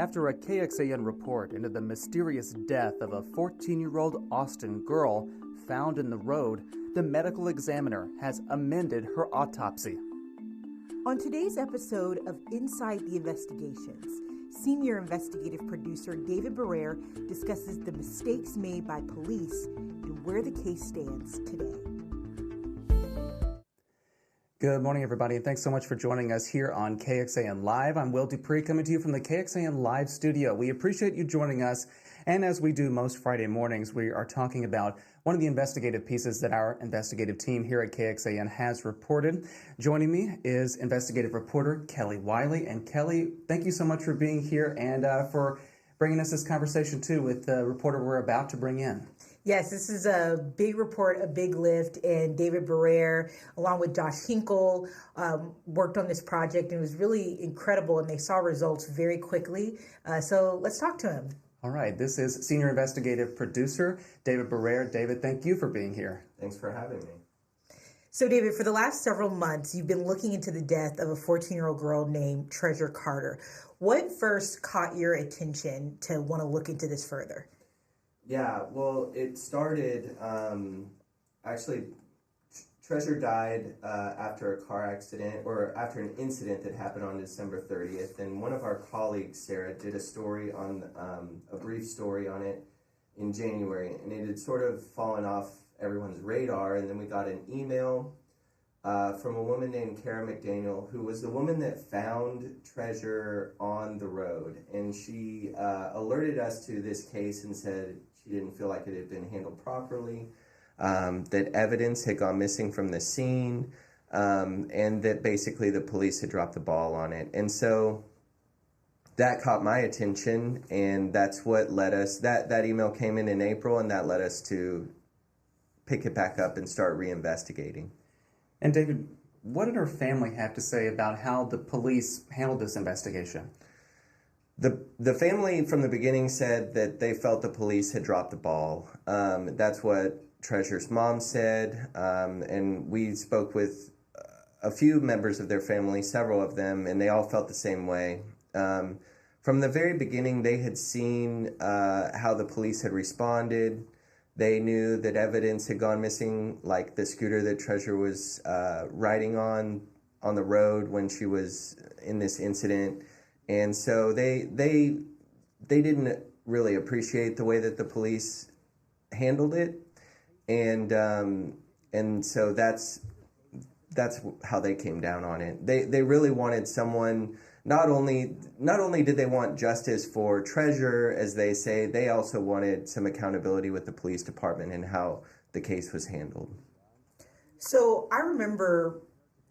After a KXAN report into the mysterious death of a 14-year-old Austin girl found in the road, the medical examiner has amended her autopsy. On today's episode of Inside the Investigations, senior investigative producer David Barrere discusses the mistakes made by police and where the case stands today. Good morning, everybody, and thanks so much for joining us here on KXAN Live. I'm Will Dupree, coming to you from the KXAN Live studio. We appreciate you joining us, and as we do most Friday mornings, we are talking about one of the investigative pieces that our investigative team here at KXAN has reported. Joining me is investigative reporter Kelly Wiley. And Kelly, thank you so much for being here and for bringing us this conversation, too, with the reporter we're about to bring in. Yes, this is a big report, a big lift, and David Barrere, along with Josh Hinkle, worked on this project, and it was really incredible, and they saw results very quickly. So let's talk to him. All right, this is senior investigative producer David Barrere. David, thank you for being here. Thanks for having me. So, David, for the last several months, you've been looking into the death of a 14-year-old girl named Treasure Carter. What first caught your attention to want to look into this further? Yeah, well, it started, actually, Treasure died after a car accident, or after an incident that happened on December 30th, and one of our colleagues, Sarah, did a story on, a brief story on it in January, and it had sort of fallen off everyone's radar, and then we got an email from a woman named Kara McDaniel, who was the woman that found Treasure on the road, and she alerted us to this case and said she didn't feel like it had been handled properly, that evidence had gone missing from the scene, and that basically the police had dropped the ball on it. And so that caught my attention, and that's what led us, that email came in April, and that led us to pick it back up and start reinvestigating. And David, what did her family have to say about how the police handled this investigation? The family from the beginning said that they felt the police had dropped the ball. That's what Treasure's mom said, and we spoke with a few members of their family, several of them, and they all felt the same way. From the very beginning, they had seen how the police had responded. They knew that evidence had gone missing, like the scooter that Treasure was riding on the road when she was in this incident. And so they didn't really appreciate the way that the police handled it, and so that's how they came down on it. They really wanted someone. Not only did they want justice for Treasure, as they say, they also wanted some accountability with the police department and how the case was handled. So I remember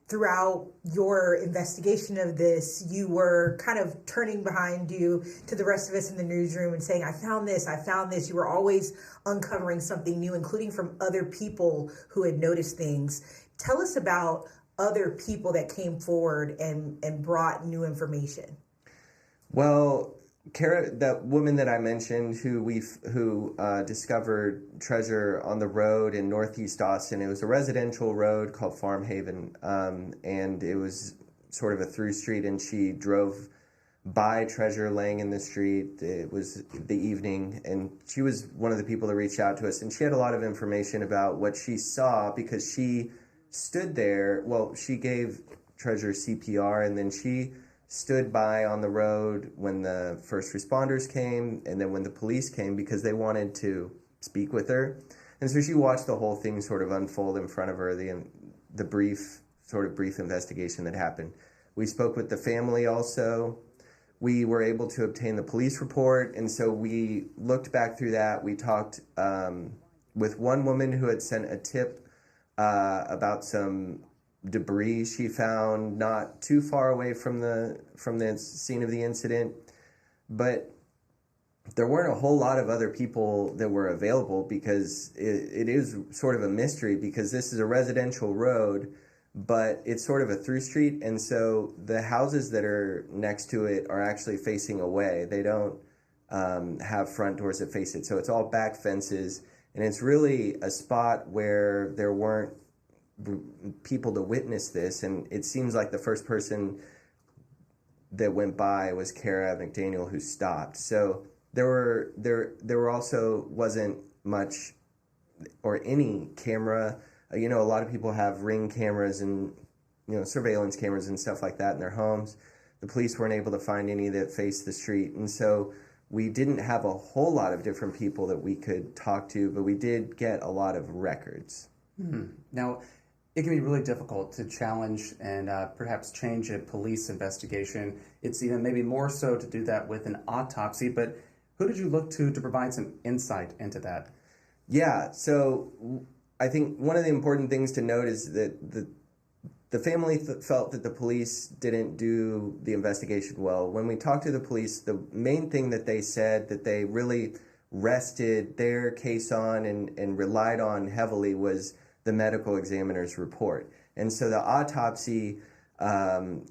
throughout your investigation of this, you were kind of turning behind you to the rest of us in the newsroom and saying, I found this. You were always uncovering something new, including from other people who had noticed things. Tell us about other people that came forward and brought new information. Well, Kara, that woman that I mentioned who discovered Treasure on the road in Northeast Austin, it was a residential road called Farm Haven, and it was sort of a through street, and she drove by Treasure laying in the street. It was the evening, and she was one of the people that reached out to us, and she had a lot of information about what she saw because she stood there. Well, she gave Treasure CPR, and then she stood by on the road when the first responders came and then when the police came because they wanted to speak with her. And so she watched the whole thing sort of unfold in front of her, the brief investigation that happened. We spoke with the family also. We were able to obtain the police report, and so we looked back through that. We talked with one woman who had sent a tip about some debris she found not too far away from the scene of the incident, but there weren't a whole lot of other people that were available because it is sort of a mystery because this is a residential road, but it's sort of a through street, and so the houses that are next to it are actually facing away. They don't have front doors that face it, so it's all back fences, and it's really a spot where there weren't people to witness this, and it seems like the first person that went by was Kara McDaniel who stopped. So there were also wasn't much or any camera. A lot of people have Ring cameras and surveillance cameras and stuff like that in their homes. The police weren't able to find any that faced the street, and so we didn't have a whole lot of different people that we could talk to, but we did get a lot of records. Now, it can be really difficult to challenge and perhaps change a police investigation. It's even maybe more so to do that with an autopsy, but who did you look to provide some insight into that? Yeah, so I think one of the important things to note is that the family felt that the police didn't do the investigation well. When we talked to the police, the main thing that they said that they really rested their case on and relied on heavily was the medical examiner's report. And so the autopsy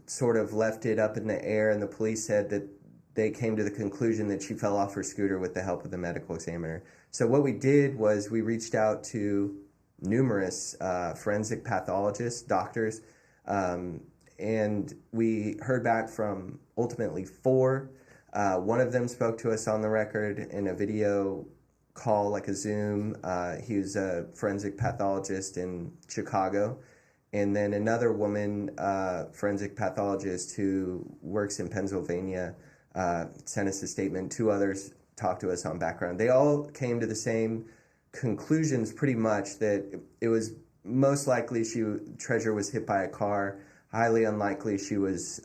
sort of left it up in the air, and the police said that they came to the conclusion that she fell off her scooter with the help of the medical examiner. So what we did was we reached out to numerous forensic pathologists, doctors, and we heard back from ultimately 4. One of them spoke to us on the record in a video call, like a Zoom. He was a forensic pathologist in Chicago. And then another woman, forensic pathologist who works in Pennsylvania, sent us a statement. 2 others talked to us on background. They all came to the same conclusions pretty much, that it was most likely Treasure was hit by a car, highly unlikely she was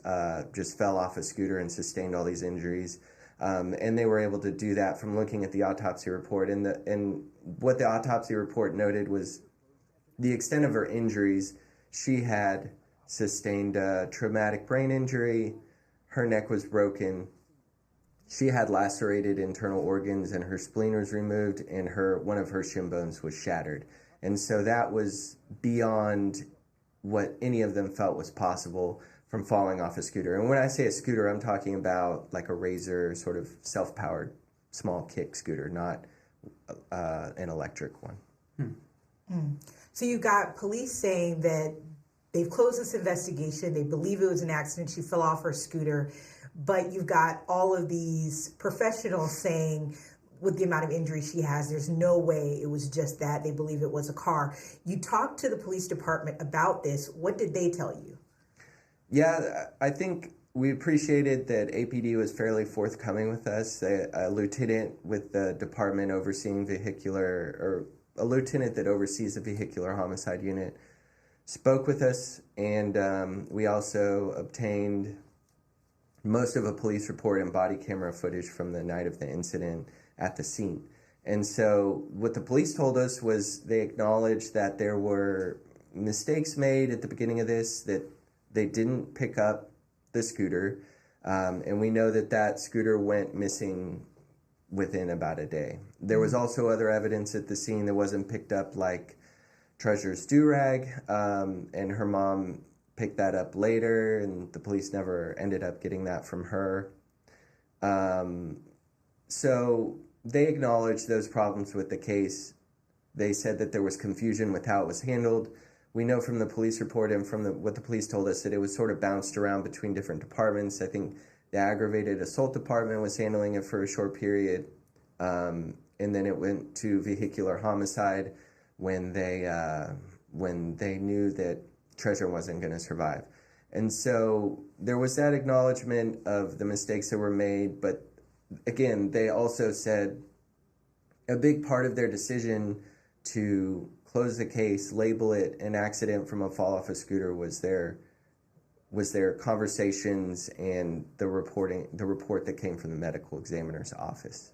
just fell off a scooter and sustained all these injuries. And they were able to do that from looking at the autopsy report. And what the autopsy report noted was the extent of her injuries. She had sustained a traumatic brain injury, her neck was broken, she had lacerated internal organs, and her spleen was removed, and one of her shin bones was shattered. And so that was beyond what any of them felt was possible from falling off a scooter. And when I say a scooter, I'm talking about like a Razor sort of self-powered small kick scooter, not an electric one. So you got police saying that they've closed this investigation. They believe it was an accident. She fell off her scooter. But you've got all of these professionals saying, with the amount of injury she has, there's no way it was just that. They believe it was a car. You talked to the police department about this. What did they tell you? Yeah, I think we appreciated that APD was fairly forthcoming with us. A lieutenant with the department overseeing a lieutenant that oversees the vehicular homicide unit spoke with us, and we also obtained most of a police report and body camera footage from the night of the incident at the scene. And so what the police told us was they acknowledged that there were mistakes made at the beginning of this, that they didn't pick up the scooter, and we know that scooter went missing within about a day. There was also other evidence at the scene that wasn't picked up, like Treasure's do-rag, and her mom picked that up later, and the police never ended up getting that from her. So they acknowledged those problems with the case. They said that there was confusion with how it was handled. We know from the police report and from what the police told us that it was sort of bounced around between different departments. I think the aggravated assault department was handling it for a short period, and then it went to vehicular homicide when they knew that Treasure wasn't going to survive. And so there was that acknowledgement of the mistakes that were made, but again, they also said a big part of their decision to close the case, label it an accident from a fall off a scooter was their conversations and the report that came from the medical examiner's office.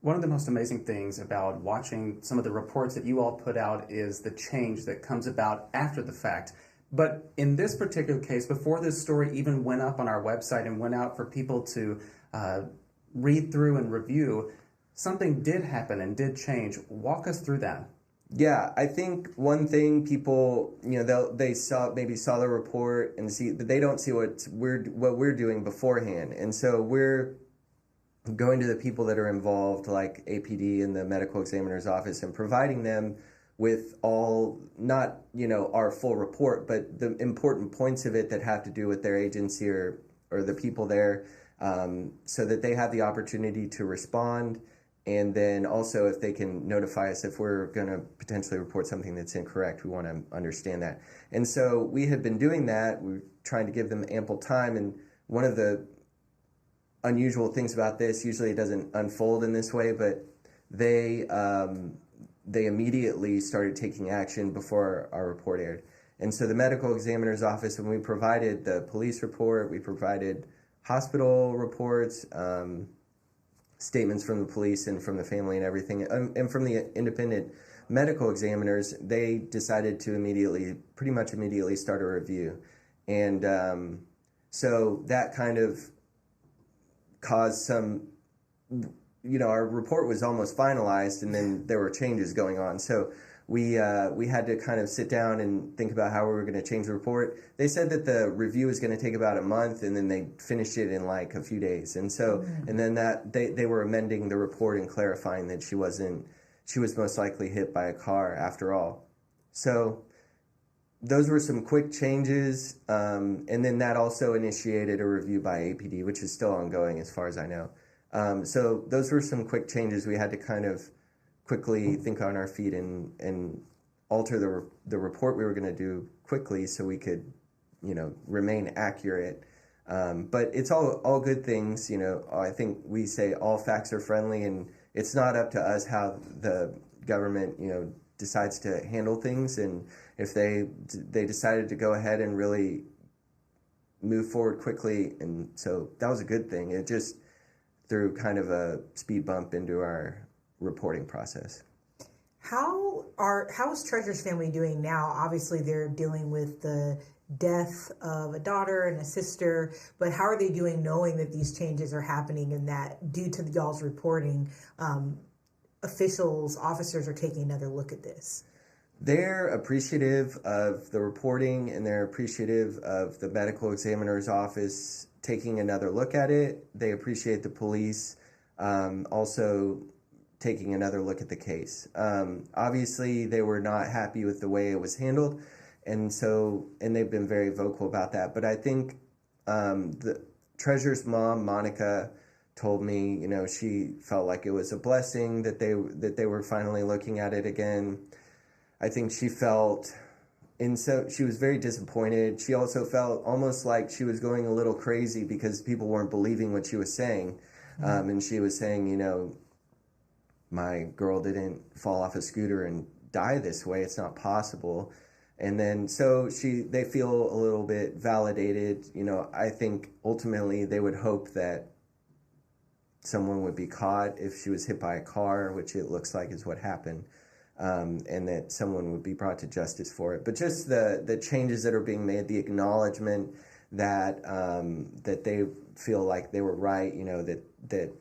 One of the most amazing things about watching some of the reports that you all put out is the change that comes about after the fact. But in this particular case, before this story even went up on our website and went out for people to read through and review, something did happen and did change. Walk us through that. Yeah, I think one thing people, they saw the report and see that they don't see what we're doing beforehand, and so we're going to the people that are involved, like APD and the medical examiner's office, and providing them with all, not our full report, but the important points of it that have to do with their agency or or the people there, so that they have the opportunity to respond. And then also if they can notify us if we're going to potentially report something that's incorrect, we want to understand that. And so we have been doing that. We're trying to give them ample time. And one of the unusual things about this, usually it doesn't unfold in this way, but they immediately started taking action before our report aired. And so the medical examiner's office, when we provided the police report, we provided hospital reports, statements from the police and from the family and everything, and from the independent medical examiners, they decided to pretty much immediately start a review. And so that kind of caused some, our report was almost finalized, and then there were changes going on. So we had to kind of sit down and think about how we were going to change the report. They said that the review was going to take about a month, and then they finished it in like a few days. And so, and then that they were amending the report and clarifying that she was most likely hit by a car after all. So those were some quick changes. And then that also initiated a review by APD, which is still ongoing as far as I know. So those were some quick changes. We had to kind of quickly think on our feet and alter the report we were going to do quickly so we could, remain accurate. But it's all good things. I think we say all facts are friendly, and it's not up to us how the government, decides to handle things. And if they decided to go ahead and really move forward quickly, and so that was a good thing. It just threw kind of a speed bump into our reporting process. How is Treasure's family doing now? Obviously, they're dealing with the death of a daughter and a sister, but how are they doing knowing that these changes are happening and that due to y'all's reporting, officers are taking another look at this? They're appreciative of the reporting, and they're appreciative of the medical examiner's office taking another look at it. They appreciate the police also taking another look at the case. Obviously, they were not happy with the way it was handled, and they've been very vocal about that. But I think the Treasurer's mom, Monica, told me, she felt like it was a blessing that they were finally looking at it again. I think she felt, and so she was very disappointed. She also felt almost like she was going a little crazy because people weren't believing what she was saying. And she was saying, my girl didn't fall off a scooter and die this way. It's not possible. And then so they feel a little bit validated. I think ultimately they would hope that someone would be caught if she was hit by a car, which it looks like is what happened, and that someone would be brought to justice for it. But just the changes that are being made, the acknowledgement that that they feel like they were right, that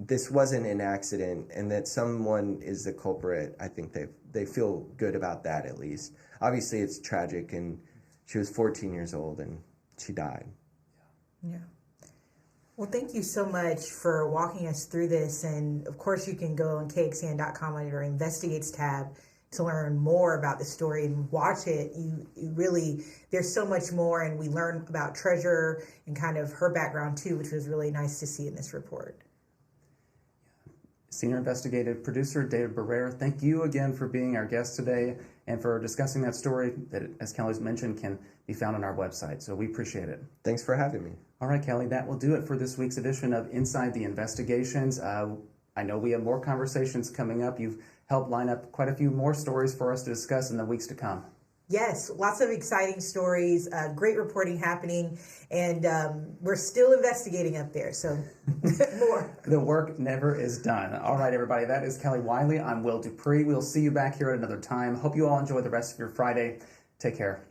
this wasn't an accident and that someone is the culprit. I think they feel good about that, at least. Obviously, it's tragic, and she was 14 years old and she died. Yeah. Well, thank you so much for walking us through this. And of course, you can go on KXAN.com under our Investigates tab to learn more about the story and watch it. You really, there's so much more. And we learn about Treasure and kind of her background too, which was really nice to see in this report. Senior investigative producer David Barrera, thank you again for being our guest today and for discussing that story that, as Kelly's mentioned, can be found on our website. So we appreciate it. Thanks for having me. All right, Kelly, that will do it for this week's edition of Inside the Investigations. I know we have more conversations coming up. You've helped line up quite a few more stories for us to discuss in the weeks to come. Yes, lots of exciting stories, great reporting happening, and we're still investigating up there, so more. The work never is done. All right, everybody, that is Kelly Wiley. I'm Will Dupree. We'll see you back here at another time. Hope you all enjoy the rest of your Friday. Take care.